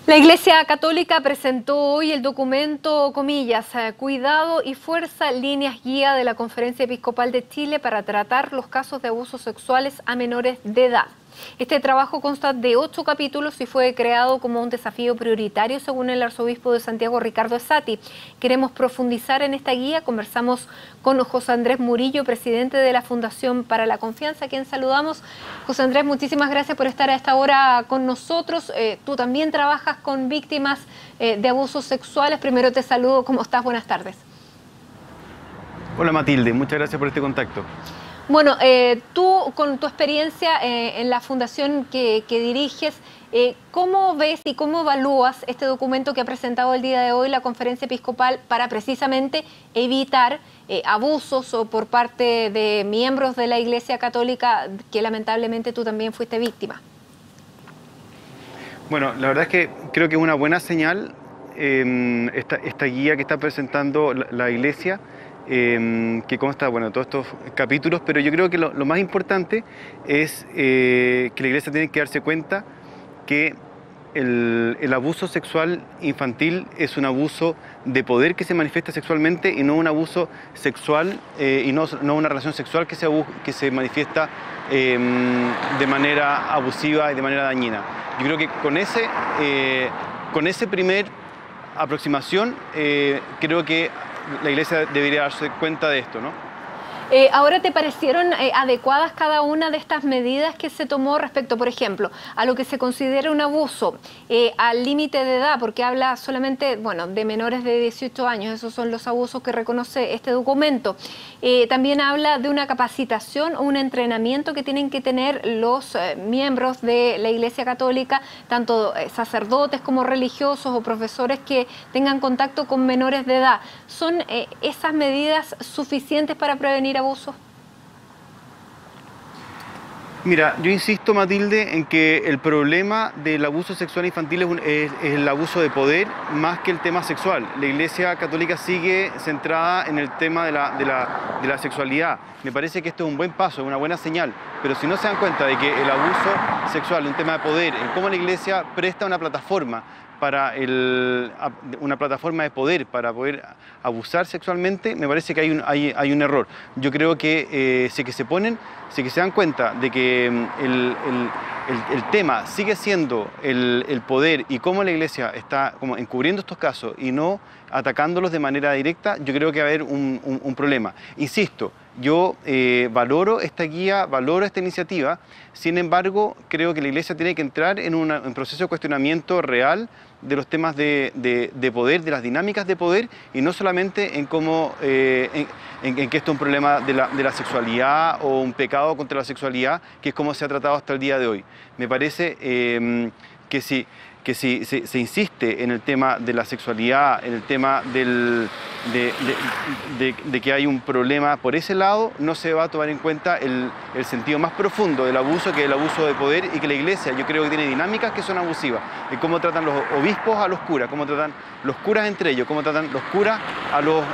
La Iglesia Católica presentó hoy el documento, comillas, Cuidado y Fuerza, líneas guía de la Conferencia Episcopal de Chile para tratar los casos de abusos sexuales a menores de edad. Este trabajo consta de 8 capítulos y fue creado como un desafío prioritario según el arzobispo de Santiago, Ricardo Esati. Queremos profundizar en esta guía. Conversamos con José Andrés Murillo, presidente de la Fundación para la Confianza, a quien saludamos. José Andrés, muchísimas gracias por estar a esta hora con nosotros. Tú también trabajas con víctimas de abusos sexuales. Primero te saludo. ¿Cómo estás? Buenas tardes. Hola Matilde, muchas gracias por este contacto. Bueno, tú con tu experiencia en la fundación que diriges, ¿cómo ves y cómo evalúas este documento que ha presentado el día de hoy la Conferencia Episcopal para precisamente evitar abusos o por parte de miembros de la Iglesia Católica que lamentablemente tú también fuiste víctima? Bueno, la verdad es que creo que es una buena señal esta guía que está presentando la Iglesia, que consta, bueno, todos estos capítulos, pero yo creo que lo más importante es que la Iglesia tiene que darse cuenta que el abuso sexual infantil es un abuso de poder que se manifiesta sexualmente y no un abuso sexual y no una relación sexual que se manifiesta de manera abusiva y de manera dañina. Yo creo que con ese primer aproximación creo que la Iglesia debería darse cuenta de esto, ¿no? ¿Ahora te parecieron adecuadas cada una de estas medidas que se tomó respecto, por ejemplo, a lo que se considera un abuso, al límite de edad, porque habla solamente, bueno, de menores de 18 años, esos son los abusos que reconoce este documento? También habla de una capacitación o un entrenamiento que tienen que tener los miembros de la Iglesia Católica, tanto sacerdotes como religiosos o profesores que tengan contacto con menores de edad. ¿Son esas medidas suficientes para prevenir abusos? Mira, yo insisto, Matilde, en que el problema del abuso sexual infantil es el abuso de poder más que el tema sexual. La Iglesia Católica sigue centrada en el tema de la sexualidad. Me parece que esto es un buen paso, una buena señal, pero si no se dan cuenta de que el abuso sexual es un tema de poder, en cómo la Iglesia presta una plataforma una plataforma de poder para poder abusar sexualmente, me parece que hay un error. Yo creo que si se dan cuenta de que el tema sigue siendo el poder y cómo la Iglesia está como encubriendo estos casos y no atacándolos de manera directa, yo creo que va a haber un problema. Insisto, yo valoro esta guía, valoro esta iniciativa, sin embargo, creo que la Iglesia tiene que entrar en un proceso de cuestionamiento real de los temas de poder, de las dinámicas de poder, y no solamente en cómo, en que esto es un problema de la sexualidad o un pecado contra la sexualidad, que es como se ha tratado hasta el día de hoy. Me parece que si se insiste en el tema de la sexualidad, en el tema de que hay un problema por ese lado, no se va a tomar en cuenta el sentido más profundo del abuso, que es el abuso de poder, y que la Iglesia, yo creo que tiene dinámicas que son abusivas, en cómo tratan los obispos a los curas, cómo tratan los curas entre ellos, cómo tratan los curas a los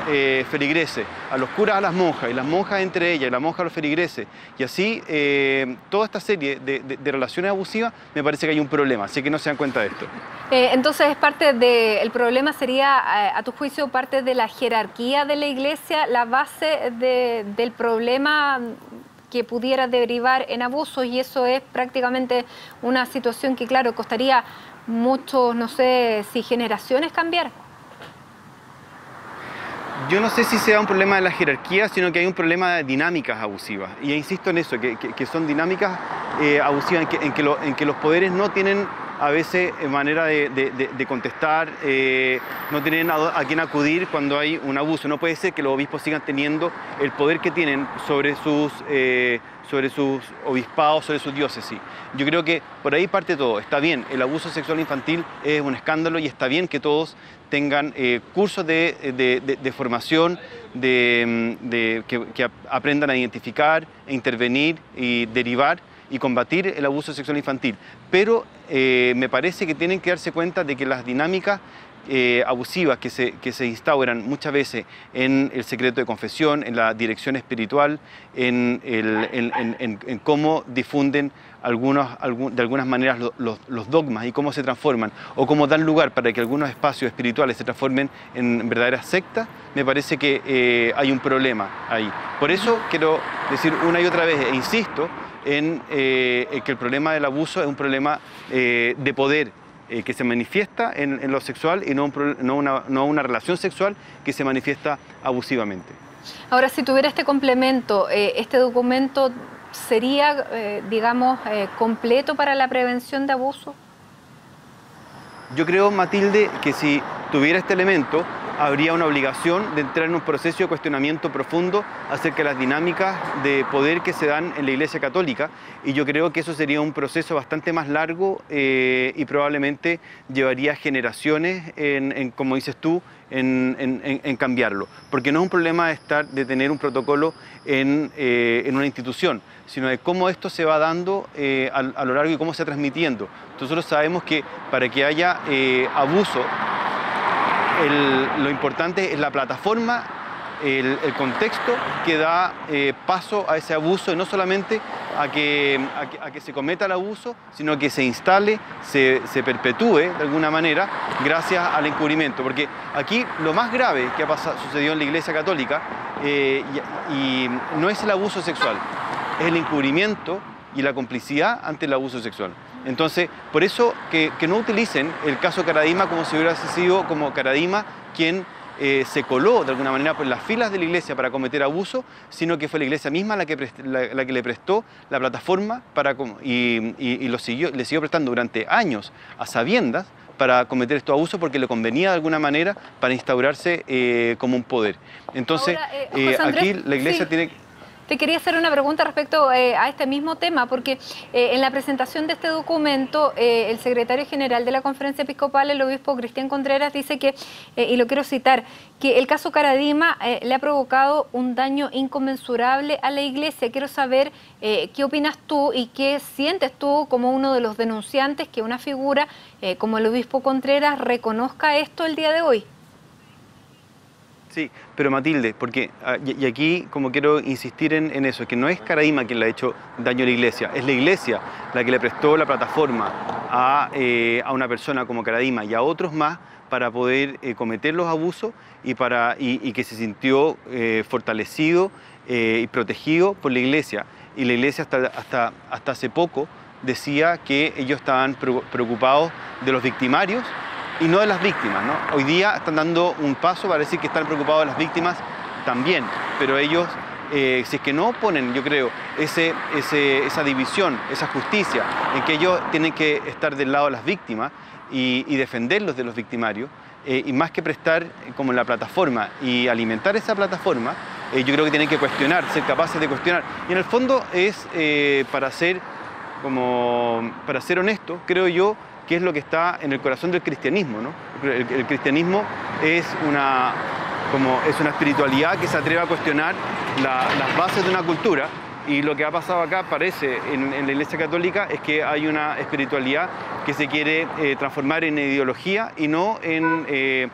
feligreses, a los curas a las monjas, y las monjas entre ellas, y las monjas a los feligreses, y así toda esta serie de relaciones abusivas, me parece que hay un problema, así que no se dan cuenta de esto. Entonces, parte del problema sería, a tu juicio, parte de la jerarquía de la Iglesia, la base del problema que pudiera derivar en abusos, y eso es prácticamente una situación que, claro, costaría muchos, no sé si generaciones cambiar. Yo no sé si sea un problema de la jerarquía, sino que hay un problema de dinámicas abusivas. Y insisto en eso, que son dinámicas abusivas, en que los poderes no tienen a veces manera de contestar, no tienen a quién acudir cuando hay un abuso. No puede ser que los obispos sigan teniendo el poder que tienen sobre sus obispados, sobre sus diócesis. Yo creo que por ahí parte todo. Está bien, el abuso sexual infantil es un escándalo y está bien que todos tengan cursos de formación, que aprendan a identificar, a intervenir y derivar y combatir el abuso sexual infantil. Pero me parece que tienen que darse cuenta de que las dinámicas abusivas que se instauran muchas veces en el secreto de confesión, en la dirección espiritual, en cómo difunden de algunas maneras los dogmas y cómo se transforman, o cómo dan lugar para que algunos espacios espirituales se transformen en verdaderas sectas, me parece que hay un problema ahí. Por eso quiero decir una y otra vez, e insisto, en que el problema del abuso es un problema de poder, que se manifiesta en lo sexual y no una relación sexual que se manifiesta abusivamente. Ahora, si tuviera este complemento, ¿este documento sería, digamos, completo para la prevención de abuso? Yo creo, Matilde, que si tuviera este elemento, habría una obligación de entrar en un proceso de cuestionamiento profundo acerca de las dinámicas de poder que se dan en la Iglesia Católica, y yo creo que eso sería un proceso bastante más largo y probablemente llevaría generaciones, como dices tú, en cambiarlo, porque no es un problema de tener un protocolo en una institución, sino de cómo esto se va dando a lo largo y cómo se va transmitiendo. Nosotros sabemos que para que haya abuso, lo importante es la plataforma, el contexto que da paso a ese abuso, y no solamente a que se cometa el abuso, sino que se instale, se perpetúe de alguna manera gracias al encubrimiento. Porque aquí lo más grave que sucedió en la Iglesia Católica y no es el abuso sexual, es el encubrimiento y la complicidad ante el abuso sexual. Entonces, por eso que no utilicen el caso Karadima como si hubiera sido como Karadima quien se coló de alguna manera por las filas de la Iglesia para cometer abuso, sino que fue la Iglesia misma la que le prestó la plataforma y le siguió prestando durante años a sabiendas para cometer estos abusos, porque le convenía de alguna manera para instaurarse como un poder. Entonces, ahora, aquí la Iglesia tiene... Te quería hacer una pregunta respecto a este mismo tema, porque en la presentación de este documento, el secretario general de la Conferencia Episcopal, el obispo Cristian Contreras, dice que, y lo quiero citar, que el caso Karadima le ha provocado un daño inconmensurable a la Iglesia. Quiero saber qué opinas tú y qué sientes tú como uno de los denunciantes, que una figura como el obispo Contreras reconozca esto el día de hoy. Sí, pero Matilde, porque, y aquí como quiero insistir en eso, que no es Karadima quien le ha hecho daño a la Iglesia, es la Iglesia la que le prestó la plataforma a una persona como Karadima y a otros más para poder cometer los abusos y que se sintió fortalecido y protegido por la Iglesia. Y la Iglesia hasta hace poco decía que ellos estaban preocupados de los victimarios y no de las víctimas, ¿no? Hoy día están dando un paso para decir que están preocupados de las víctimas también, pero ellos, si es que no ponen, yo creo, esa división, esa justicia, en que ellos tienen que estar del lado de las víctimas y defenderlos de los victimarios, y más que prestar como la plataforma y alimentar esa plataforma, yo creo que tienen que cuestionar, ser capaces de cuestionar. Y en el fondo es, para ser honesto, creo yo, que es lo que está en el corazón del cristianismo, ¿no? El cristianismo es una espiritualidad que se atreve a cuestionar las bases de una cultura, y lo que ha pasado acá, parece, en la Iglesia Católica, es que hay una espiritualidad que se quiere transformar en ideología y no en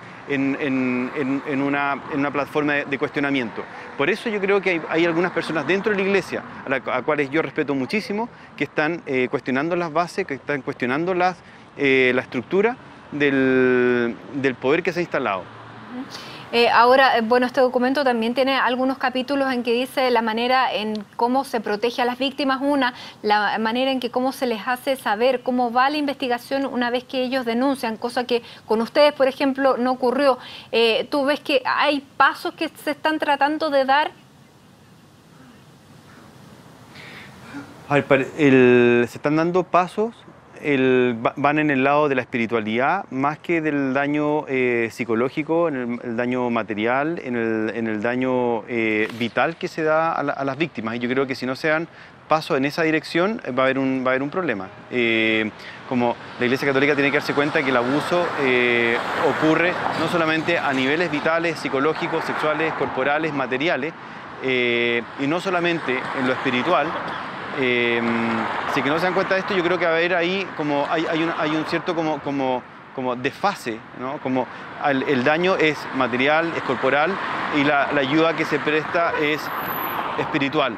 una plataforma de cuestionamiento. Por eso yo creo que hay algunas personas dentro de la Iglesia, a cuales yo respeto muchísimo, que están cuestionando las bases, que están cuestionando la estructura del poder que se ha instalado. Ahora, bueno, este documento también tiene algunos capítulos en que dice la manera en cómo se protege a las víctimas, la manera en que cómo se les hace saber cómo va la investigación una vez que ellos denuncian, cosa que con ustedes, por ejemplo, no ocurrió. ¿Tú ves que hay pasos que se están tratando de dar? A ver, se están dando pasos. Van en el lado de la espiritualidad más que del daño psicológico, en el daño material, en el daño vital que se da a las víctimas. Y yo creo que si no se dan pasos en esa dirección va a haber un problema. Como la Iglesia Católica tiene que darse cuenta que el abuso ocurre no solamente a niveles vitales, psicológicos, sexuales, corporales, materiales, y no solamente en lo espiritual. Si que no se dan cuenta de esto, yo creo que va a haber ahí hay un cierto como como desfase, ¿no? Como el daño es material, es corporal, y la ayuda que se presta es espiritual,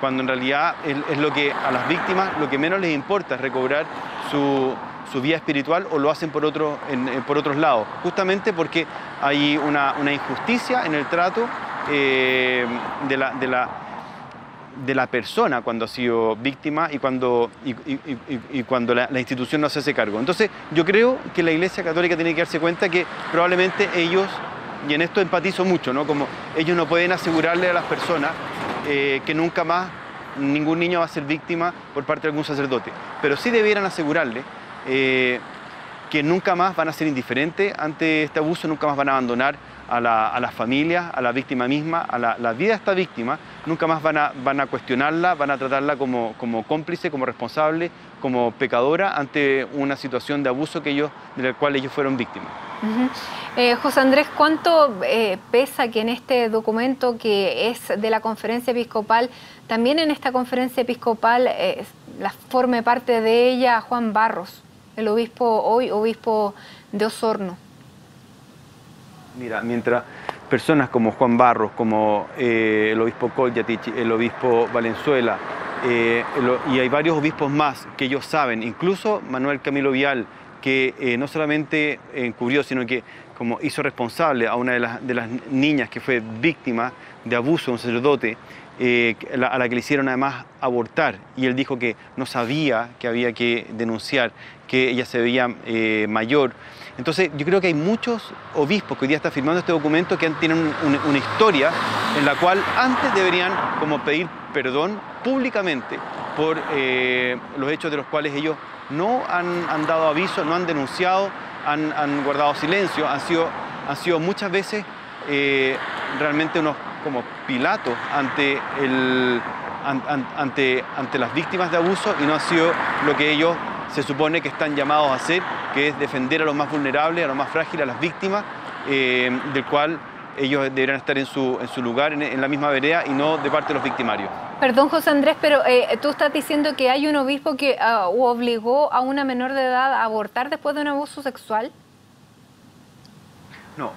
cuando en realidad es lo que a las víctimas lo que menos les importa es recobrar su vida espiritual, o lo hacen por otros lados, justamente porque hay una injusticia en el trato de la persona cuando ha sido víctima y cuando la institución no se hace cargo. Entonces yo creo que la Iglesia Católica tiene que darse cuenta que probablemente ellos, y en esto empatizo mucho, ¿no? Como ellos no pueden asegurarle a las personas que nunca más ningún niño va a ser víctima por parte de algún sacerdote, pero sí debieran asegurarle que nunca más van a ser indiferentes ante este abuso, nunca más van a abandonar a las familias, a la víctima misma, a la vida de esta víctima, nunca más van a cuestionarla, van a tratarla como cómplice, como responsable, como pecadora ante una situación de abuso de la cual ellos fueron víctimas. José Andrés, ¿cuánto pesa que en este documento que es de la Conferencia Episcopal, también en esta Conferencia Episcopal forme parte de ella Juan Barros, el obispo, hoy obispo de Osorno? Mira, mientras personas como Juan Barros, como el obispo Koljatich, el obispo Valenzuela, y hay varios obispos más que ellos saben, incluso Manuel Camilo Vial, que no solamente encubrió, sino que como hizo responsable a una de las niñas que fue víctima de abuso de un sacerdote, a la que le hicieron además abortar, y él dijo que no sabía que había que denunciar, que ella se veía mayor. Entonces yo creo que hay muchos obispos que hoy día están firmando este documento que tienen una historia en la cual antes deberían como pedir perdón públicamente por los hechos de los cuales ellos no han dado aviso, no han denunciado, han guardado silencio, han sido muchas veces realmente unos como Pilatos ante las víctimas de abuso, y no ha sido lo que ellos se supone que están llamados a hacer, que es defender a los más vulnerables, a los más frágiles, a las víctimas, del cual ellos deberían estar en su lugar, en la misma vereda, y no de parte de los victimarios. Perdón, José Andrés, pero tú estás diciendo que hay un obispo que obligó a una menor de edad a abortar después de un abuso sexual. No,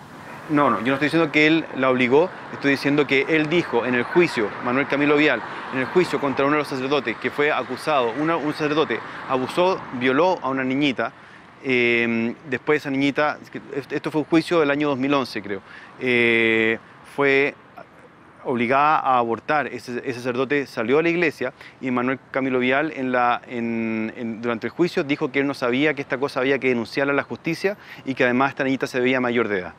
yo no estoy diciendo que él la obligó, estoy diciendo que él dijo en el juicio, Manuel Camilo Vial, en el juicio contra uno de los sacerdotes que fue acusado, un sacerdote violó a una niñita, después esa niñita, esto fue un juicio del año 2011 creo, fue obligada a abortar. Ese sacerdote salió a la iglesia, y Manuel Camilo Vial durante el juicio dijo que él no sabía que esta cosa había que denunciarla a la justicia, y que además esta niñita se veía mayor de edad.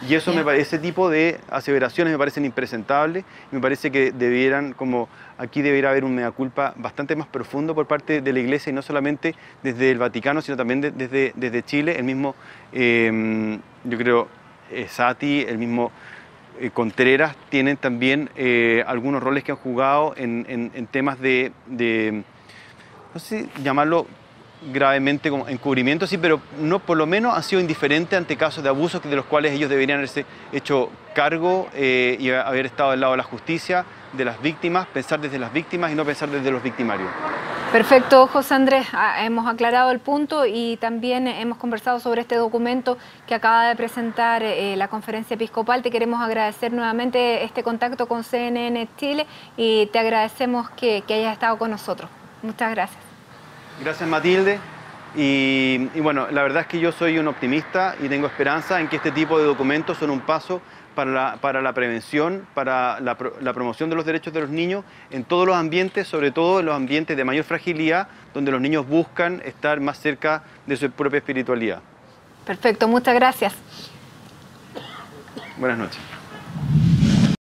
Y eso ese tipo de aseveraciones me parecen impresentables, y me parece que aquí debiera haber un mea culpa bastante más profundo por parte de la Iglesia, y no solamente desde el Vaticano, sino también desde Chile. El mismo, yo creo, Sati, el mismo Contreras, tienen también algunos roles que han jugado en temas de, no sé si llamarlo gravemente como encubrimiento, sí, pero no, por lo menos han sido indiferentes ante casos de abusos de los cuales ellos deberían haberse hecho cargo y haber estado al lado de la justicia, de las víctimas, pensar desde las víctimas y no pensar desde los victimarios. Perfecto, José Andrés, hemos aclarado el punto, y también hemos conversado sobre este documento que acaba de presentar la Conferencia Episcopal. Te queremos agradecer nuevamente este contacto con CNN Chile, y te agradecemos que hayas estado con nosotros. Muchas gracias. Gracias, Matilde, y bueno, la verdad es que yo soy un optimista y tengo esperanza en que este tipo de documentos son un paso para la prevención, para la promoción de los derechos de los niños en todos los ambientes, sobre todo en los ambientes de mayor fragilidad, donde los niños buscan estar más cerca de su propia espiritualidad. Perfecto, muchas gracias. Buenas noches.